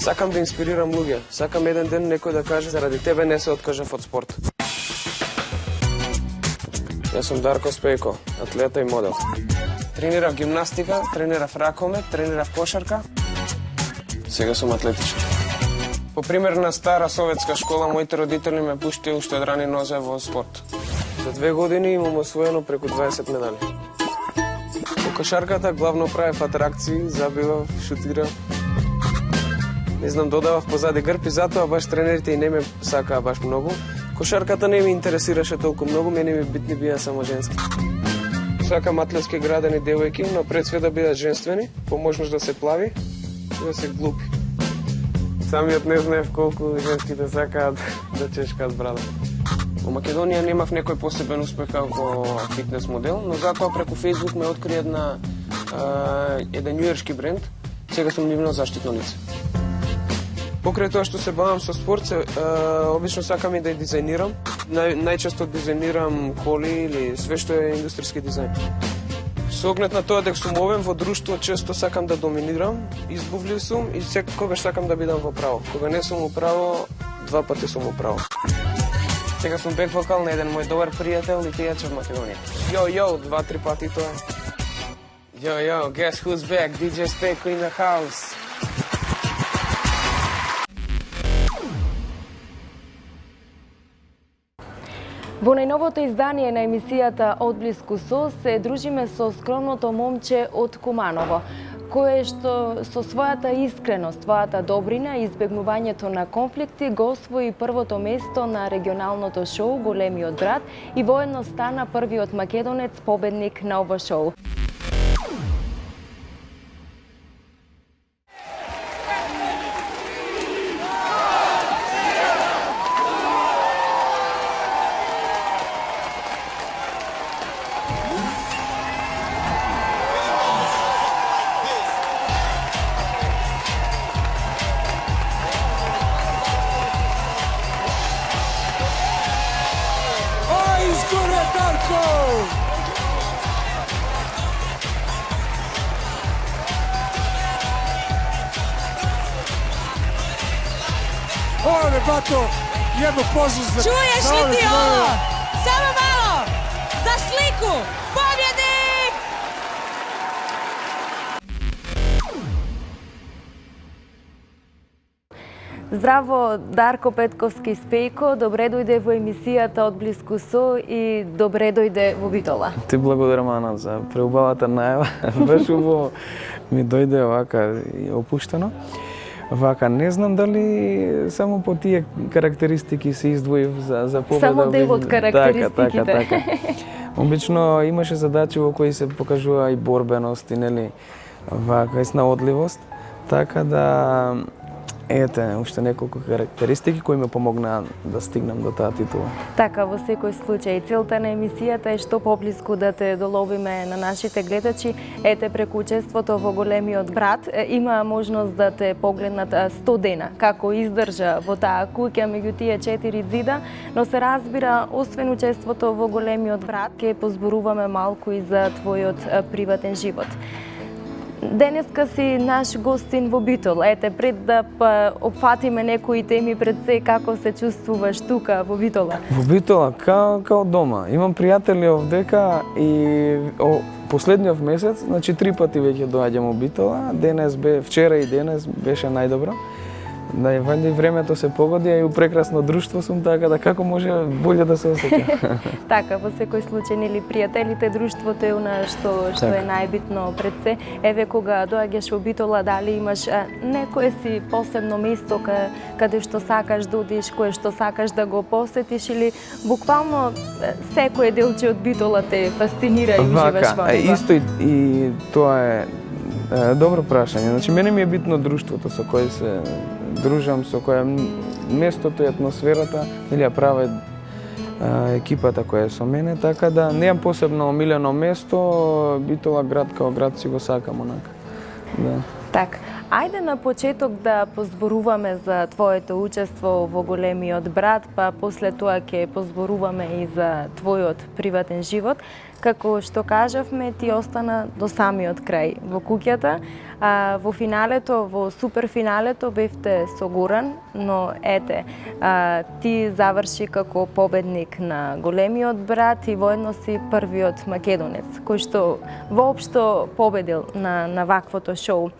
Сакам да инспирирам луѓе. Сакам еден ден некој да каже заради тебе не се откажав од спорт. Јас сум Дарко Спејко, атлета и модел. Тренирав гимнастика, тренирав ракомет, тренирав кошарка. Сега сум атлетички. По пример на стара советска школа, моите родители ме пуштија уште од рани нозе во спорт. За 2 години имам освоено преку 20 медали. По кошарката главно правев атракции, забивав, шутирав. Не знам, додавав позади грб и затоа баш тренерите и не ме сакаа баш многу. Кошарката не ме интересираше толку многу, мене ми битни бија само женски. Сакам атлетски градени девојки, но пред све да бидат женствени, по можност да се плави и да се глупи. Самиот не знаев колку женските сакаат да чешкаат брада. Во Македонија немав некој посебен успех како фитнес модел, но затоа преку Facebook ме откри еден њујоршки бренд, сега сум нивно заштитно лице. Покрај тоа што се бавам со спорт, обично сакам и да дизајнирам. Најчесто дизајнирам коли или све што е индустријски дизајн. Со оглед на тоа дека сум овен во друштво, често сакам да доминирам, избувлив сум и секогаш сакам да бидам во право. Кога не сум во право, 2 пати сум во право. Сега сум бек вокал на еден мој добар пријател и пејач од Македонија. Йо, 2-3 пати тоа. Йо, guess who's back? DJ Speko in the house. Во најновото издание на емисијата Одблиску со се дружиме со скромното момче од Куманово, кое што со својата искреност, својата добрина и избегнувањето на конфликти го освои првото место на регионалното шоу Големиот брат и воедно стана првиот македонец победник на ово шоу. Оле, бато, јебо поздрав за... Чуеш ли ти ово? Само мало! За слику! Победник! Здраво, Дарко Петковски Спејко, добре дојде во емисијата Одблиску со и добре дојде во Битола. Ти благодарам, Ана, за преубавата најава. Баш убаво ми дојде овака опуштено. Вака, не знам дали само по тие карактеристики се издвоив за победа. Само дел од карактеристиките. Така. Обично имаше задачи во кои се покажува и борбеност и нели вака снаодливост, така да ете уште неколку карактеристики кои ме помогнаа да стигнам до таа титула. Така, во секој случај, целта на емисијата е што поблиску да те доловиме на нашите гледачи. Ете, преку учеството во Големиот брат, има можност да те погледнат 100 дена, како издржа во таа куќа меѓу тие 4 зида, но се разбира, освен учеството во Големиот брат, ќе позборуваме малку и за твојот приватен живот. Денеска си наш гостин во Битол. Ете, пред да опфатиме некои теми пред се, како се чувствуваш тука во Битола? Во Битола, као дома. Имам пријатели овдека и последниот месец, значи 3 пати веќе доаѓам во Битола. Вчера и денес беше најдобро. Да, и валјда и времето се погоди, а и у прекрасно друштво сум, така да како може боле да се осеќа. Така, во секој случај, нели, пријателите, друштвото е она што е најбитно пред се. Еве, кога доаѓаш во Битола, дали имаш некое си посебно место каде што сакаш да одиш, кое што сакаш да го посетиш, или буквално секој делче од Битола те фасцинира и уживаш во него? Исто и тоа е добро прашање. Значи, мене ми е битно друштвото со кое се дружам, со кое местото и атмосферата, или ја праве екипата која е со мене, така да немам посебно омилено место, Битола град као град си го сакам онака. Да. Так, Ајде на почеток да позборуваме за твоето учество во Големиот брат, па после тоа ќе позборуваме и за твојот приватен живот. Како што кажавме, ти остана до самиот крај во куќата. Во финалето, во суперфиналето бевте со Горан, но ете, ти заврши како победник на Големиот брат и воедно си првиот македонец кој што воопшто победил на ваквото шоу.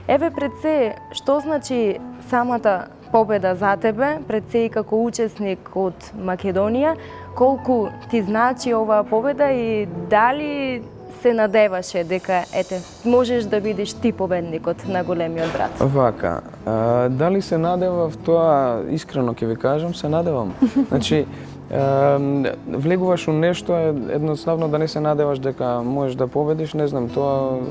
Еве пред се, што значи самата победа за тебе, пред се и како учесник од Македонија, колку ти значи оваа победа и дали се надеваше дека ете можеш да бидеш ти победникот на Големиот брат? Вака, дали се надевав, тоа искрено ќе ви кажам, се надевам. Значи, влегуваш у нешто, едноставно да не се надеваш дека можеш да победиш, не знам, тоа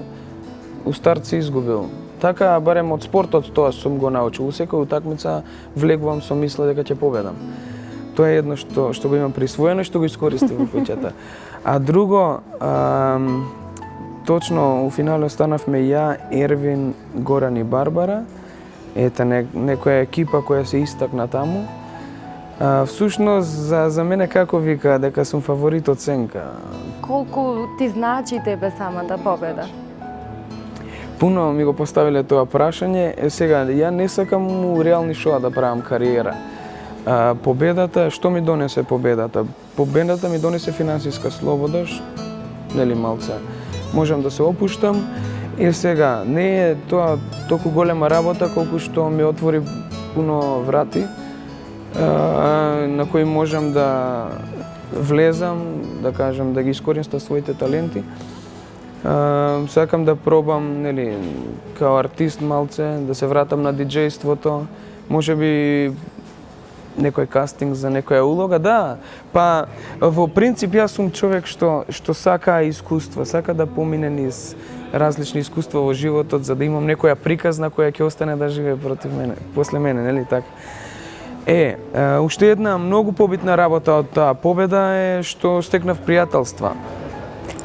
у старт си изгубил. Така, барем од спортот тоа сум го научил. У секоја утакмица влегувам со мисла дека ќе победам. Тоа е едно што го имам присвоено и што го искористив во куќата. А друго, точно у финале останавме ја, Ервин, Горан и Барбара. Ете некоја екипа која се истакна таму. Всушност, за мене како вика дека сум фаворит од Сенка. Колку ти значи тебе самата победа? Пуно ми го поставиле тоа прашање. Сега, ја не сакам у реални шоа да правам кариера. Победата, што ми донесе победата? Победата ми донесе финансиска слобода, нели малце. Можам да се опуштам. И сега, не е тоа толку голема работа колку што ми отвори пуно врати на кои можам да влезам, да кажам, да ги искористам своите таленти. Сакам да пробам, нели, као артист малце, да се вратам на диџејството, можеби некој кастинг за некоја улога, да. Па во принцип јас сум човек што сака искуства, сака да помине низ различни искуства во животот за да имам некоја приказна која ќе остане да живее против мене, после мене, нели така. Уште една многу побитна работа од таа победа е што стекнав пријателства.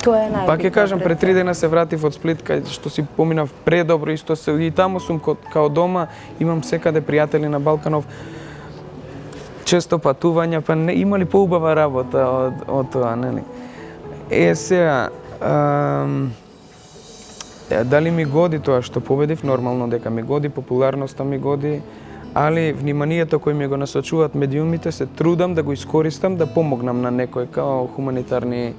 Тоа е најбитно. Пак ќе кажам, пред 3 дена се вратив од Сплит, кај што си поминав предобро, исто се и таму сум као дома, имам секаде пријатели на Балканов. Често патувања, па не имали поубава работа од тоа, нели? Сега, дали ми годи тоа што победив, нормално дека ми годи, популарноста ми годи, али вниманието кој ми го насочуваат медиумите се трудам да го искористам, да помогнам на некој као хуманитарни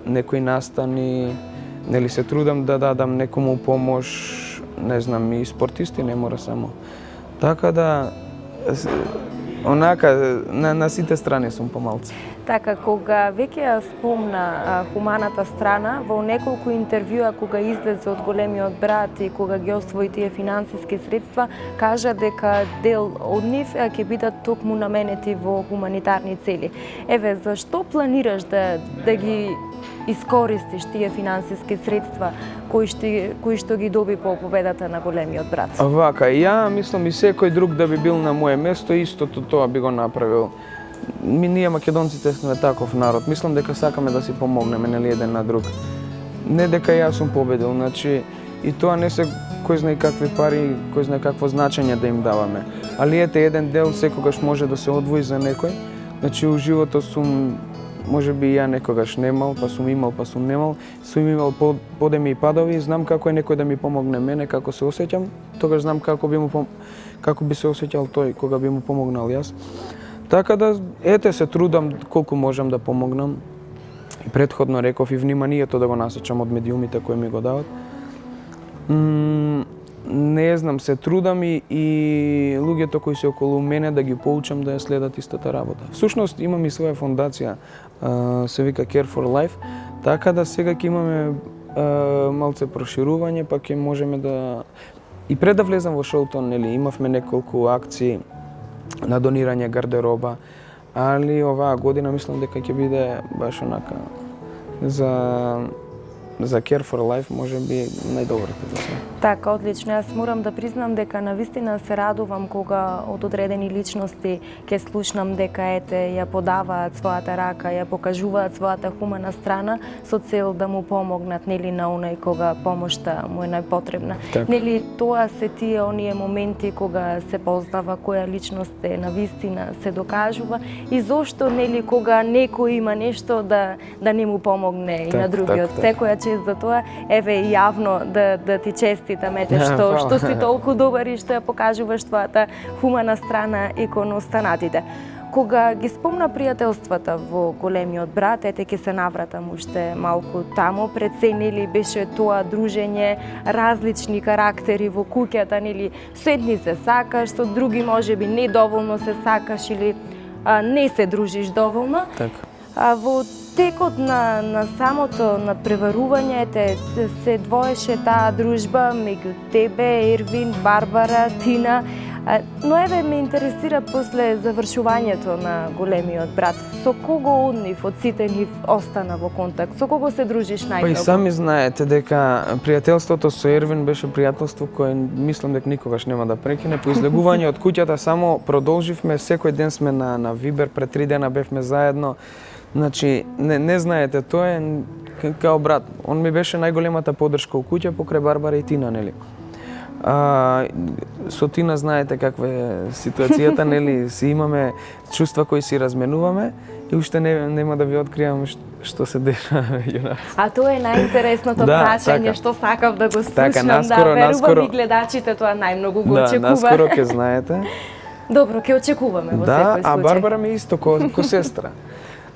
некои настани, нели се трудам да дадам некому помош, не знам, и спортисти не мора само. Така да, онака, на сите страни сум помалце. Така, кога веќе ја спомна хуманата страна, во неколку интервјуа кога излезе од Големиот брат и кога ги освои тие финансиски средства, кажа дека дел од нив ќе бидат токму наменети во хуманитарни цели. Еве, зашто планираш да ги искористиш тие финансиски средства кои што ги доби по победата на Големиот брат? Вака, ја мислам и секој друг да би бил на моје место, истото тоа би го направил. Ние македонците сме таков народ. Мислам дека сакаме да си помогнеме, нели, еден на друг. Не дека јас сум победил, значи и тоа не се кој знае какви пари, кој знае какво значење да им даваме. Али ете, еден дел секогаш може да се одвои за некој. Значи у животот сум можеби ја некогаш немал, па сум имал, па сум немал. Сум имал подеми и падови, знам како е некој да ми помогне мене, како се осеќам, тогаш знам како би се осеќал тој кога би му помогнал јас. Така да, ете, се трудам колку можам да помогнам. И претходно реков и вниманието да го насочам од медиумите кои ми го дават. Не знам, се трудам и луѓето кои се околу мене да ги поучам да ја следат истата работа. Всушност имам и своја фондација, се вика Care for Life, така да сега ќе имаме малце проширување, па ќе можеме да... И пред да влезам во шоуто, нели, имавме неколку акции на донирање гардероба, али оваа година мислам дека ќе биде баш онака за за Care for Life може би најдобрите да се. Така, одлично. Јас морам да признам дека навистина се радувам кога од одредени личности ќе слушнам дека ете ја подаваат својата рака, ја покажуваат својата хумана страна со цел да му помогнат, нели, на оној кога помошта му е најпотребна. Так. Нели, тоа се тие оние моменти кога се познава која личност е навистина, се докажува и зошто, нели, кога некој има нешто да не му помогне и на другиот. Секоја чест за тоа, еве и јавно да ти честитам, ете што си толку добар и што ја покажуваш твојата хумана страна и кон останатите. Кога ги спомна пријателствата во големиот брат, ете ќе се навратам уште малку таму, пред се, нели, беше тоа дружење различни карактери во куќата, нели, со едни се сакаш, со други можеби не доволно се сакаш или не се дружиш доволно. Така. Во текот на самото надпреварување се двоеше таа дружба меѓу тебе, Ервин, Барбара, Тина. Но еве ме интересира после завршувањето на големиот брат. Со кого од нив, од сите нив, остана во контакт? Со кого се дружиш најмногу? Па и сами знаете дека пријателството со Ервин беше пријателство кое мислам дека никогаш нема да прекине. По излегување од куќата само продолживме, секој ден сме на Вибер, пред 3 дена бевме заедно. Значи, не знаете, тоа е као брат. Он ми беше најголемата поддршка у куќа покрај Барбара и Тина, нели? Со Тина знаете каква е ситуацијата, нели? Си имаме чувства кои си разменуваме и уште нема да ви откријам што се деша меѓу нас. А тоа е најинтересното прашање што сакав да го слушнам, верувам и гледачите тоа најмногу го очекува. Да, наскоро ќе знаете. Добро, ќе очекуваме во секој случај. А Барбара ми исто ко сестра.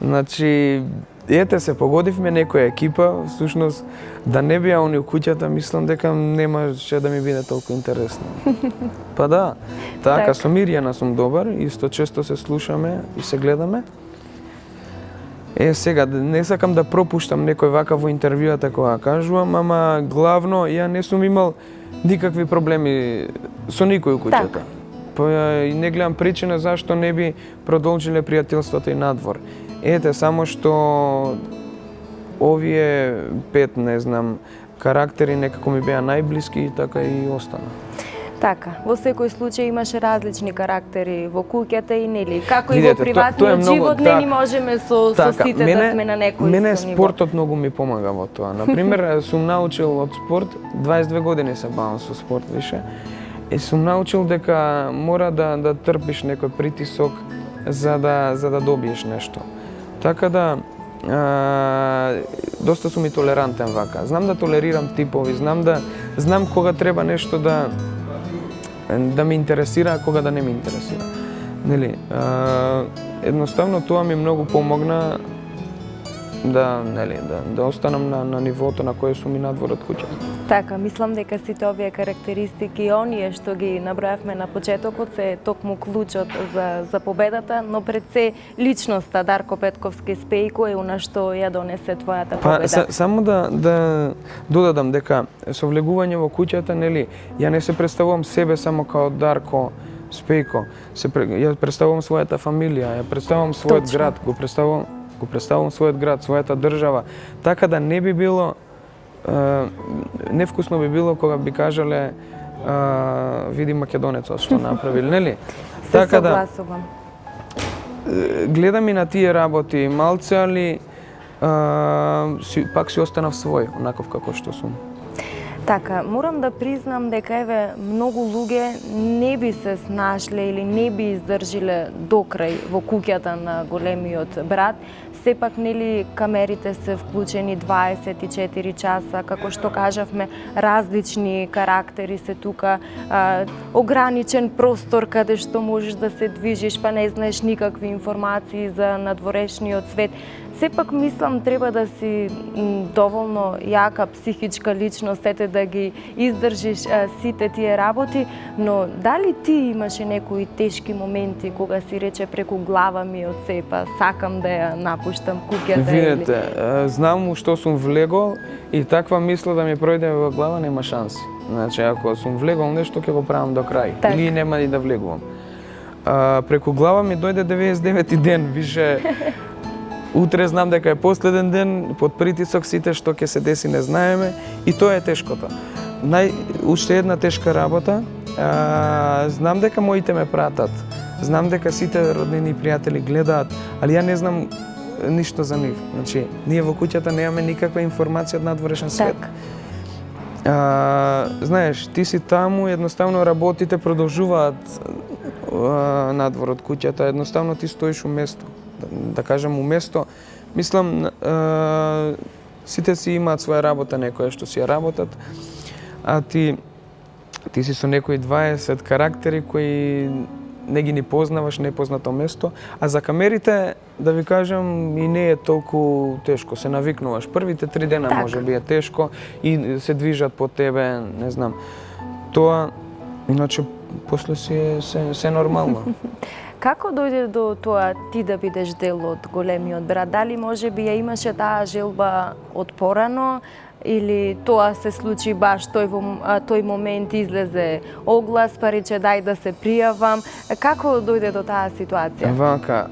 Значи, ете се погодивме некоја екипа, всушност да не беа они у куќата, мислам дека немаше да ми биде толку интересно. Па да, така, со Мирјана сум добар, исто често се слушаме и се гледаме. Сега, не сакам да пропуштам некој вака во интервјуата кога кажувам, ама главно ја не сум имал никакви проблеми со никој у куќата. Па и не гледам причина зашто не би продолжиле пријателството и надвор. Ете, само што овие 5, не знам, карактери некако ми беа најблиски и така и остана. Така, во секој случај имаше различни карактери во куќата и нели, како и во приватниот живот, не ни можеме со сите да сме на некој ниво. Мене спортот многу ми помага во тоа. Например, сум научил од спорт, 22 години се бавам со спорт више, и сум научил дека мора да трпиш некој притисок за да добиеш нешто. Така да, доста сум и толерантен вака. Знам да толерирам типови, знам кога треба нешто да ме интересира, а кога да не ме интересира. Нели, едноставно тоа ми многу помогна да останам на нивото на кое сум и надвор од куќата. Така, мислам дека сите овие карактеристики и оние што ги набројавме на почетокот се токму клучот за победата, но пред се личноста Дарко Петковски Спејко е она што ја донесе твојата победа. Само да додадам дека со влегување во куќата, нели, ја не се представувам себе само као Дарко Спејко. Ја представувам својата фамилија, ја представувам својот град, го представувам својот град, својата држава, така да не би било невкусно би било кога би кажале види македонецот што направил, нели? Така да гледам и на тие работи, малце, али пак си останав свој, онаков како што сум. Така, морам да признам дека еве многу луѓе не би се снашле или не би издржиле докрај во куќата на големиот брат. Сепак, нели, камерите се вклучени 24 часа, како што кажавме, различни карактери се тука, ограничен простор каде што можеш да се движиш, па не знаеш никакви информации за надворешниот свет. Сепак мислам треба да си доволно јака психичка личност, да ги издржиш сите тие работи, но дали ти имаше некои тешки моменти кога си рече преку глава ми од се, па сакам да ја напуштам куќата? Видете, знам што сум влегол и таква мисла да ми пројде во глава нема шанси. Значи, ако сум влегол нешто, ќе го правам до крај. Или нема и да влегувам. Преку глава ми дојде 99 ден, више Утре знам дека е последен ден, под притисок сите што ќе се деси не знаеме и тоа е тешкото. Уште една тешка работа, знам дека моите ме пратат, знам дека сите роднини и пријатели гледаат, али ја не знам ништо за нив. Значи, ние во куќата немаме никаква информација од надворешен свет. Знаеш, ти си таму, едноставно работите продолжуваат надвор од куќата, едноставно ти стоиш у место. Да кажам у место, мислам, сите си имаат своја работа, некоја што си ја работат, а ти си со некои 20 карактери кои не ги ни познаваш, непознато место, а за камерите, да ви кажам, и не е толку тешко, се навикнуваш. Првите 3 дена може би е тешко и се движат по тебе, не знам. Тоа, иначе, после си е се нормално. Како дојде до тоа ти да бидеш дел од големиот брат? Дали може би ја имаше таа желба од порано или тоа се случи баш тој момент излезе оглас, па рече дај да се пријавам? Како дојде до таа ситуација? Вака,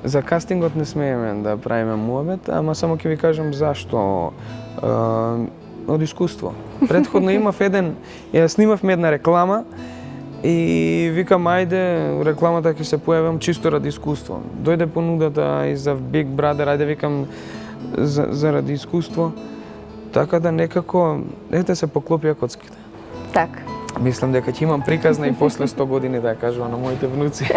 за кастингот не смееме да правиме муабет, ама само ќе ви кажам зашто. Од искуство. Претходно имав ја снимавме една реклама и викам ајде рекламата ќе се појавам чисто ради искуство. Дојде понудата и за Big Brother, ајде викам заради искуство. Така да некако, ете се поклопија коцките. Така. Мислам дека ќе имам приказна и после 100 години да ја кажувам на моите внуци.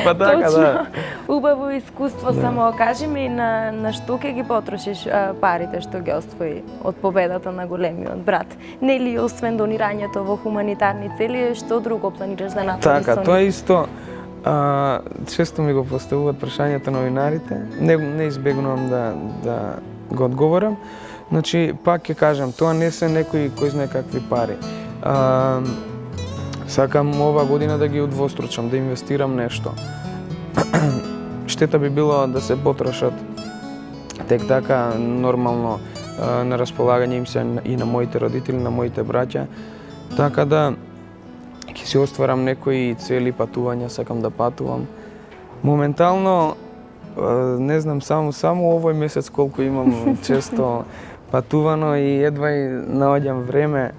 Па така, точно. да. Убаво искуство, само кажи ми на што ќе ги потрошиш парите што ги освои од победата на големиот брат? Нели освен донирањето во хуманитарни цели, што друго планираш да направиш? Така, тоа исто. Често ми го поставуваат прашањата новинарите. Не избегнувам да го одговорам. Значи, пак ќе кажам, тоа не се некои кој знае какви пари. Сакам ова година да ги удвостручам, да инвестирам нешто. Штета би било да се потрошат тек така нормално на располагање им се и на моите родители, на моите браќа. Така да ќе си остварам некои цели патувања, сакам да патувам. Моментално, не знам, само овој месец колку имам често патувано и едва и наоѓам време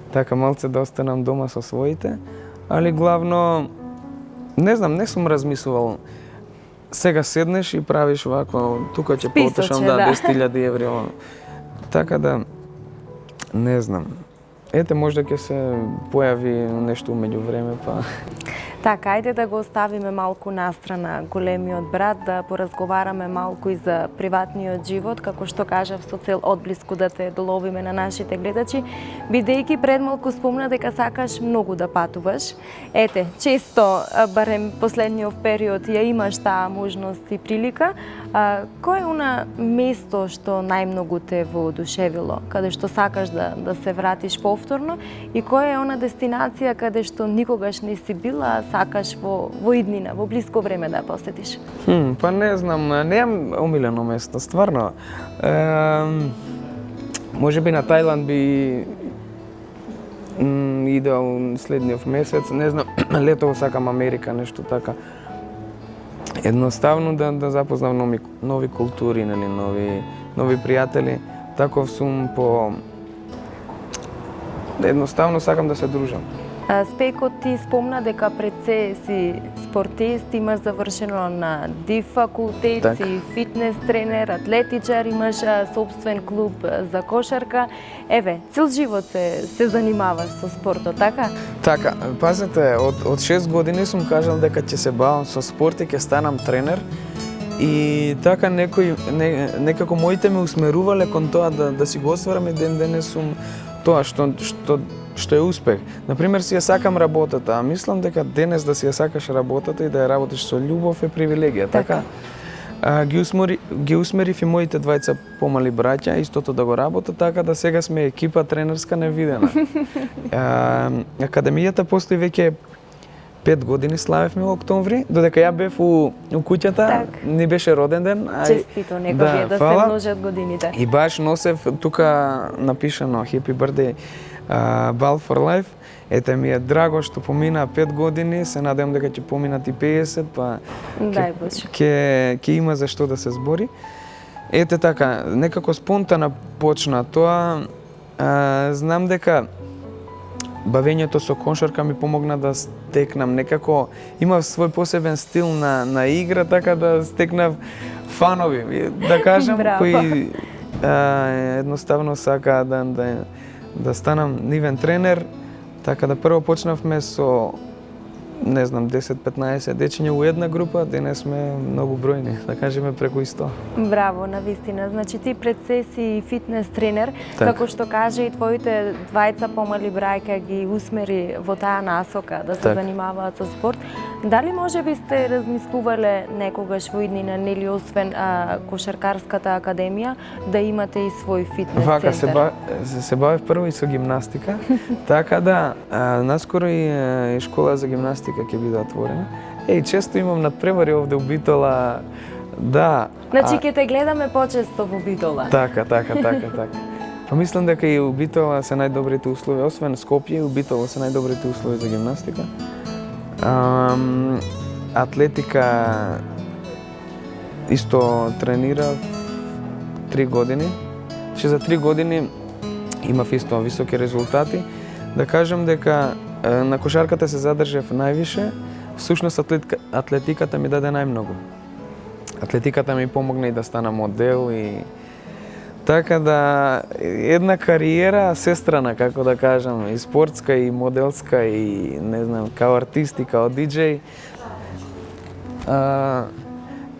така малце да останам дома со своите, али главно, не знам, не сум размислувал. Сега седнеш и правиш вако, тука ќе потрошам 10.000 еври. Така да, не знам. Ете, можда ќе се појави нешто меѓу време, па... Така, ајде да го оставиме малку настрана големиот брат, да поразговараме малку и за приватниот живот, како што кажав, со цел одблиску да те доловиме на нашите гледачи, бидејќи пред малку спомна дека сакаш многу да патуваш. Ете, често, барем последниот период, ја имаш таа можност и прилика. Кој е она место што најмногу те воодушевило, каде што сакаш да се вратиш повторно, и која е она дестинација каде што никогаш не си била, сакаш во иднина, во блиско време да посетиш? Па не знам, немам омилено место, стварно. Може би на Тајланд би идеал следниот месец, не знам, летово сакам Америка, нешто така. Едноставно да запознам нови култури, нови пријатели. Таков сум по... Едноставно сакам да се дружам. Спејко, ти спомна дека пред се си спортист, имаш завршено на ДИВ факултет, си фитнес тренер, атлетичар, имаш собствен клуб за кошарка. Еве, цел живот се занимаваш со спортот, така? Така, пазете, од 6 години сум кажал дека ќе се бавам со спорт и ќе станам тренер. И така некако моите ме усмерувале кон тоа да си го остварам и ден денес сум тоа што е успех. Например, си ја сакам работата, а мислам дека денес да си ја сакаш работата и да ја работиш со љубов е привилегија, така? Ги усмерив и моите двајца помали браќа истото да го работат, така да сега сме екипа тренерска невидена. Академијата постои веќе 5 години славевме во октомври, додека ја бев у куќата, Так. ни беше роден ден. Честито нека ви да се фала. множат годините. И баш носев тука напишано Happy Birthday Ball for Life. Ете ми е драго што помина 5 години, се надевам дека ќе поминат и 50, па Дај Боже. ќе има за што да се збори. Ете така, некако спонтано почна тоа. Знам дека бавењето со кошарка ми помогна да стекнам некако, имав свој посебен стил на игра, така да стекнав фанови, да кажам, Браво. кои едноставно сакаат да станам нивен тренер. Така да прво почнавме со, не знам, 10-15 дечиња у една група, денес сме многу бројни, да кажеме преку 100. Браво, навистина. Значи ти пред се си фитнес тренер, Така. како што каже и твоите двајца помали брајка ги усмери во таа насока да се Така. занимаваат со спорт. Дали може би сте размислувале некогаш во иднина, нели освен кошаркарската академија, да имате и свој фитнес Вака, центар? се бавев прво и со гимнастика, така да, наскоро и школа за гимнастика ќе биде отворена. Често имам надпревари овде у Битола, да. Значи ќе те гледаме почесто во Битола. Така. Па мислам дека и у Битола се најдобрите услови, освен Скопје, у Битола се најдобрите услови за гимнастика. Атлетика исто тренирав 3 години. За 3 години имав исто високи резултати. Да кажам дека на кошарката се задржав највише, всушност атлетиката ми даде најмногу. Атлетиката ми помогна и да стана модел и така да една кариера сестрана, како да кажам, и спортска и моделска и не знам, као артист и као диџеј.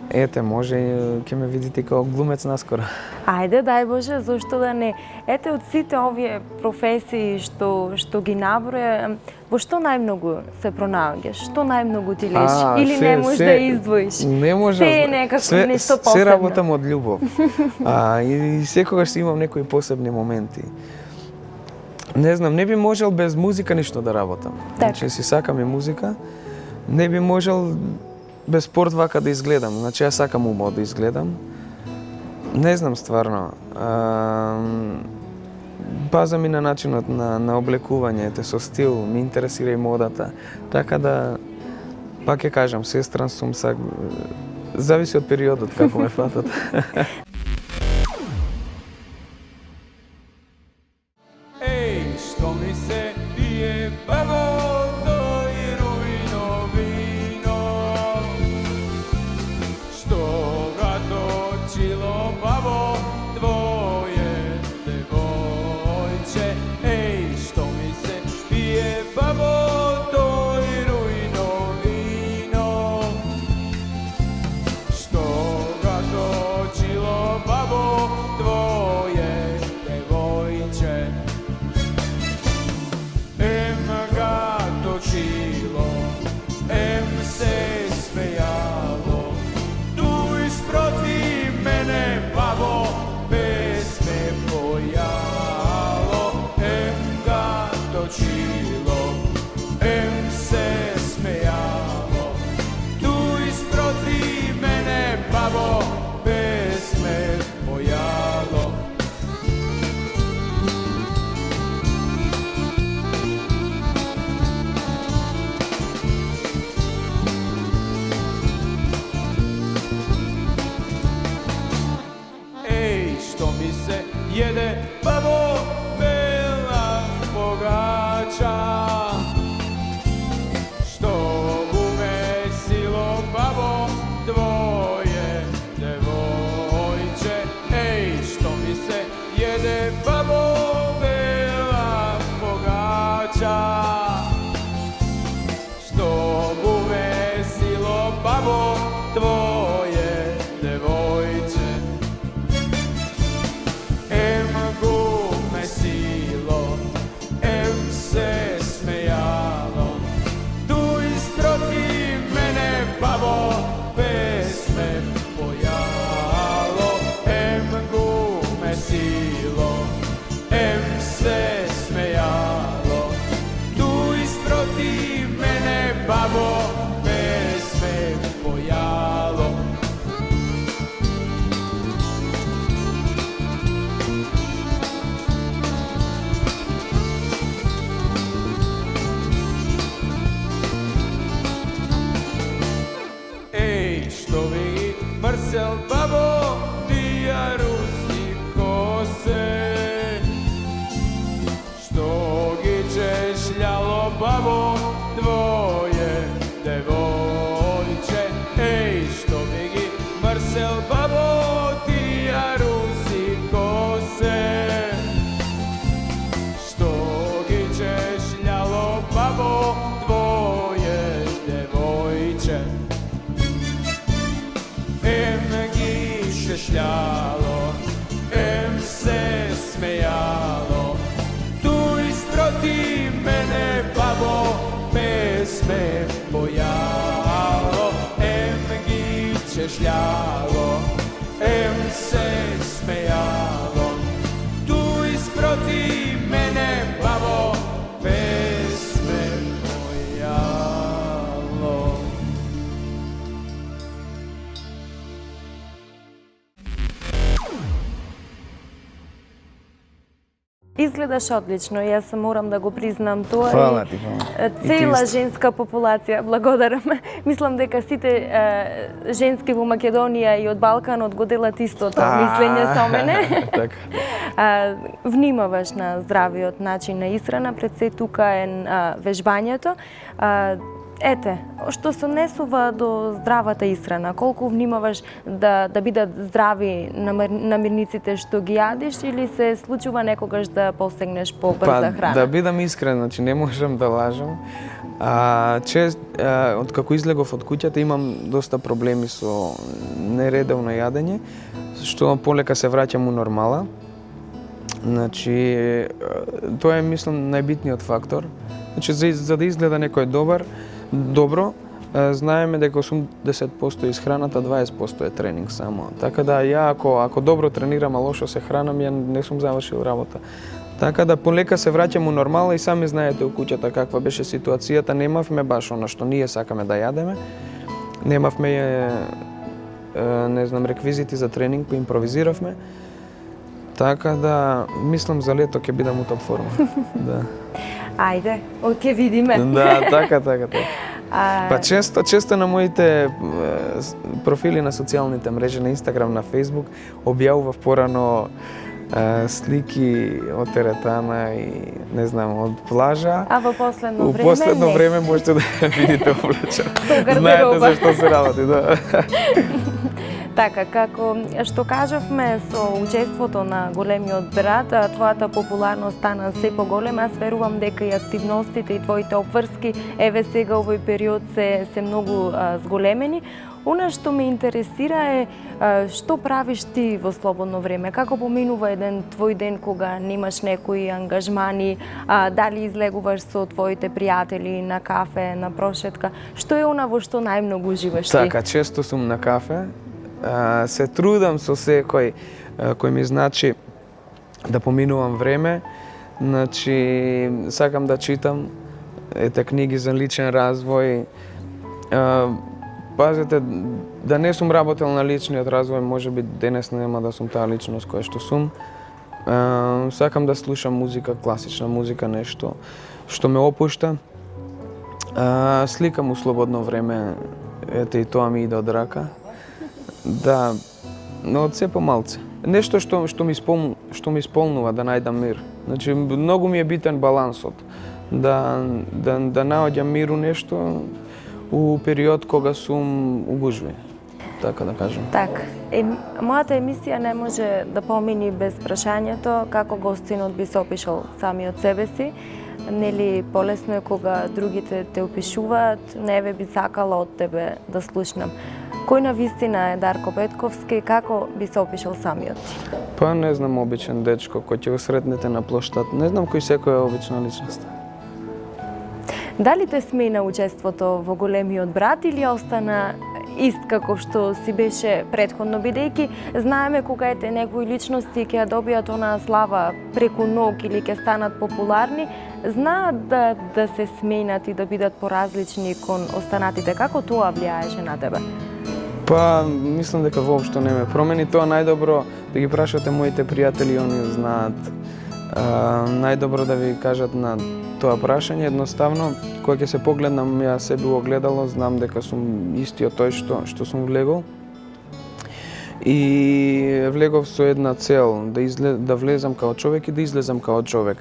Ете, може ќе ме видите као глумец наскоро. Ајде, дај Боже, зошто да не? Ете, од сите овие професии што ги наброја, во што најмногу се пронаоѓаш? Што најмногу ти лежи? Или не можеш да издвоиш? Не можам. Се е некако нешто посебно. Се работам од љубов. И секогаш имам некои посебни моменти. Не знам, не би можел без музика ништо да работам. Така. Значи, си сакам и музика. Не би можел без спорт вака да изгледам. Значи, јас сакам умно да изгледам. Не знам стварно. Паза ми на начинот на облекување, со стил, ми интересира и модата. Така да, пак ќе кажам, сестран сум, зависи од периодот како ме фатат. Što mi se pije pavoto i rujno vino, što ga točilo babo tvoje devojče. Što mi se pije pavoto i rujno vino, što ga točilo babo tvoje devojče. Ga točilo, se smejalo, tu isprotiv mene babo pesme pojalo. babo tvoje devojče. Ej, što begi Marcel babo ti a rusi kose. Što gi češljalo babo tvoje devojče. Em gi češljalo, em se smejalo, tu isproti mene babo pesme bojalo. Em gi češljalo, em se smejalo, tu isproti mene babo pesme bojalo. Изгледаш одлично, јас морам да го признам тоа. Фала ти, фала. Цела женска популација, благодарам. Мислам дека сите женски во Македонија и од Балканот го делат истото мислење со мене. Така. Внимаваш на здравиот начин на исхрана, пред се тука е вежбањето. Ете, што се однесува до здравата исхрана, колку внимаваш да бидат здрави намирниците што ги јадиш или се случува некогаш да постигнеш побрза храна? Да бидам искрен, значи не можам да лажам. Откако излегов од куќата имам доста проблеми со нередовно јадење, што полека се враќам у нормала. Значи, тоа е, мислам, најбитниот фактор. Значи, за да изгледа некој добро, знаеме дека 80% исхраната, 20% е тренинг само. Така да ја ако добро тренирам, а лошо се хранам, ја не сум завршил работа. Така да полека се враќам у нормала и сами знаете у куќата каква беше ситуацијата. Немавме баш она што ние сакаме да јадеме. Немавме не знам реквизити за тренинг, импровизиравме. Така да мислам за лето ќе бидам у топ форма. Да. Ајде, ќе видиме. Да, така. Па често на моите профили на социјалните мрежи, на Инстаграм, на Фейсбук, објавував порано слики од теретана и не знам, од плажа. А во последно време? Во последно време можете да видите облача. Знаете за што се работи, да. Така, како што кажавме со учеството на големиот брат, твојата популарност стана се поголема. Аз верувам дека и активностите и твоите обврски еве сега овој период се многу зголемени. Она што ме интересира е што правиш ти во слободно време? Како поминува еден твој ден кога немаш некои ангажмани? Дали излегуваш со твоите пријатели на кафе, на прошетка? Што е она во што најмногу уживаш ти? Така, често сум на кафе. Се трудам со секој кој ми значи да поминувам време. Значи, сакам да читам книги за личен развој. Пазете, да не сум работел на личниот развој, можеби денес нема да сум таа личност која што сум. Сакам да слушам музика, класична музика, нешто што ме опушта. Сликам у слободно време, ете и тоа ми иде од рака. Да, но од се помалце. Нешто што ми исполнува да најдам мир. Значи, многу ми е битен балансот. Да наоѓам мир у нешто у период кога сум у гужви. Така да кажам. Така. Мојата емисија не може да помини без прашањето како гостинот би се опишал самиот себе си. Нели полесно е кога другите те опишуваат, не би сакала од тебе да слушнам. Кој на вистина е Дарко Петковски, како би се опишал самиот ти? Па не знам, обичен дечко кој ќе го сретнете на плоштад. Не знам кој секој е обична личност. Дали те смена учеството во големиот брат или остана ист како што си беше претходно, бидејќи знаеме кога ете некои личности ќе добијат онаа слава преку ног или ќе станат популарни, знаат да се сменат и да бидат поразлични кон останатите. Како тоа влијаеше на тебе? Па, мислам дека воопшто не ме промени. Тоа најдобро да ги прашате моите пријатели, они знаат. Најдобро да ви кажат на тоа прашање. Едноставно, кога ќе се погледнам ја себе во огледало, знам дека сум истиот тој што сум влегол. И влегов со една цел, да влезам као човек и да излезам као човек.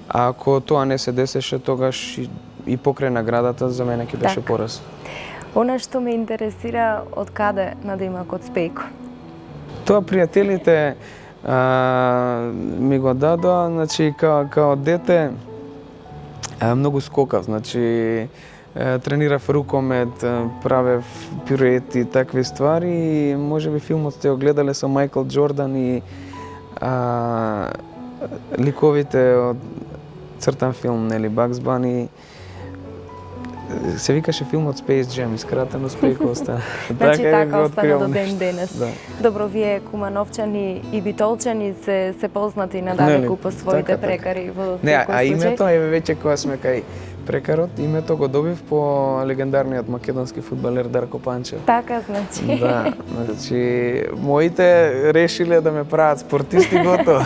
А ако тоа не се десеше, тогаш и покрај наградата за мене ќе беше Така. пораз. Она што ме интересира, од каде надимак од Спејко? Тоа пријателите ми го дадоа, значи као дете многу скокав, значи тренирав рукомет, правев пируети и такви ствари и можеби филмот сте го гледале со Майкл Џордан и ликовите од цртан филм, нели, Bugs Bunny. Се викаше филмот Space Jam, искратено Спејко остана. Значи е, така го остана откривам до ден нешто. денес. Да. Добро, вие кумановчани и битолчани се познати надалеку Нели, по своите така. прекари во Не, секој а случај. името, еве веќе кога сме кај прекарот, името го добив по легендарниот македонски фудбалер Дарко Панчев. Така, значи. Да, значи моите решиле да ме прават спортисти готово.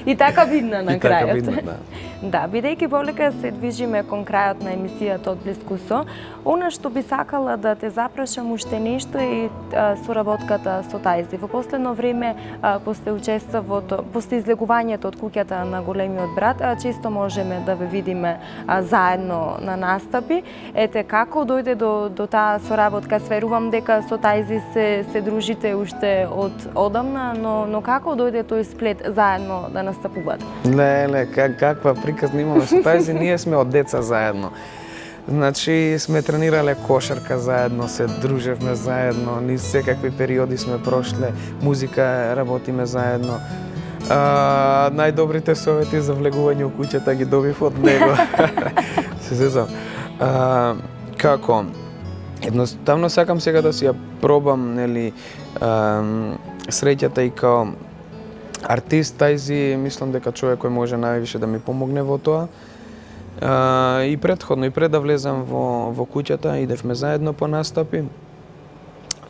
И така бидна на И така крајот. видно, да. Да, бидејќи полека се движиме кон крајот на емисијата од Блиску со, она што би сакала да те запрашам уште нешто е соработката со Тајзи. Во последно време, после учеството, после излегувањето од куќата на големиот брат, често можеме да ве видиме заедно на настапи. Ете, како дојде до таа соработка? Сверувам дека со Тајзи се дружите уште од одамна, но како дојде тој сплет заедно да настапувате? Леле, каква приказна имаме со Тајзи, ние сме од деца заедно. Значи, сме тренирале кошарка заедно, се дружевме заедно, низ секакви периоди сме прошле, музика работиме заедно. Најдобрите совети за влегување у куќата ги добив од него. Се зезам. Како? Едноставно сакам сега да си ја пробам, нели, среќата и као артист. Тајзи, мислам дека човек кој може највише да ми помогне во тоа. И претходно, и пред да влезам во куќата, идевме заедно по настапи.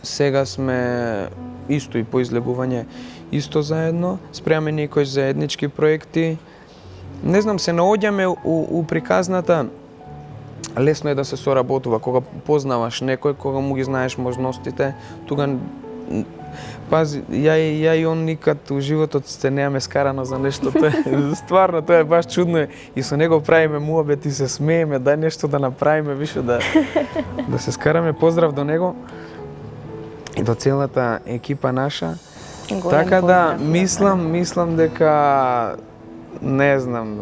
Сега сме исто и по излегување исто заедно. Спремаме некои заеднички проекти. Не знам, се наоѓаме у приказната. Лесно е да се соработува кога познаваш некој, кога му ги знаеш можностите. Тука пази, ја и он никад у животот се немаме скарано за нешто. Стварно, тоа е баш чудно и со него правиме муабет и се смееме, дај нешто да направиме, више да се скараме. Поздрав до него и до целата екипа наша. Голем Така да, поздрав. мислам дека, не знам,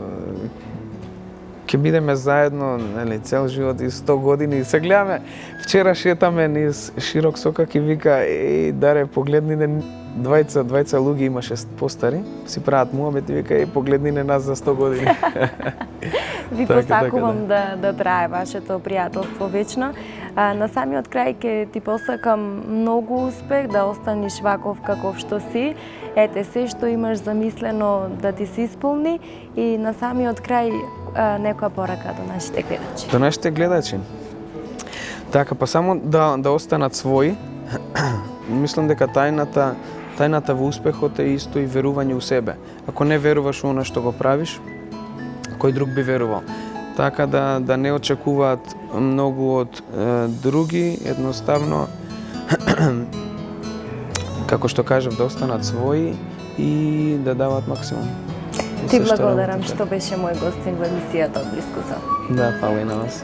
ќе бидеме заедно, нели, цел живот и 100 години. Се гледаме, вчера шетаме низ широк сокак и вика, еј, даре, погледни не, двајца луѓе имаше постари, си прават муабет и вика, еј, погледни не нас за 100 години. Ви Така, посакувам да трае вашето пријателство вечно. На самиот крај ќе ти посакам многу успех, да останеш ваков каков што си. Ете, се што имаш замислено да ти се исполни и на самиот крај некоја порака до нашите гледачи. До нашите гледачи. Така, па само да останат своји. Мислам дека тајната во успехот е исто и верување у себе. Ако не веруваш у она што го правиш, кој друг би верувал. Така да не очекуваат многу од други, едноставно како што кажав, да останат своји и да дават максимум. Ти благодарам што беше мој гостин во емисијата од Блиску со. Да, фала и на вас.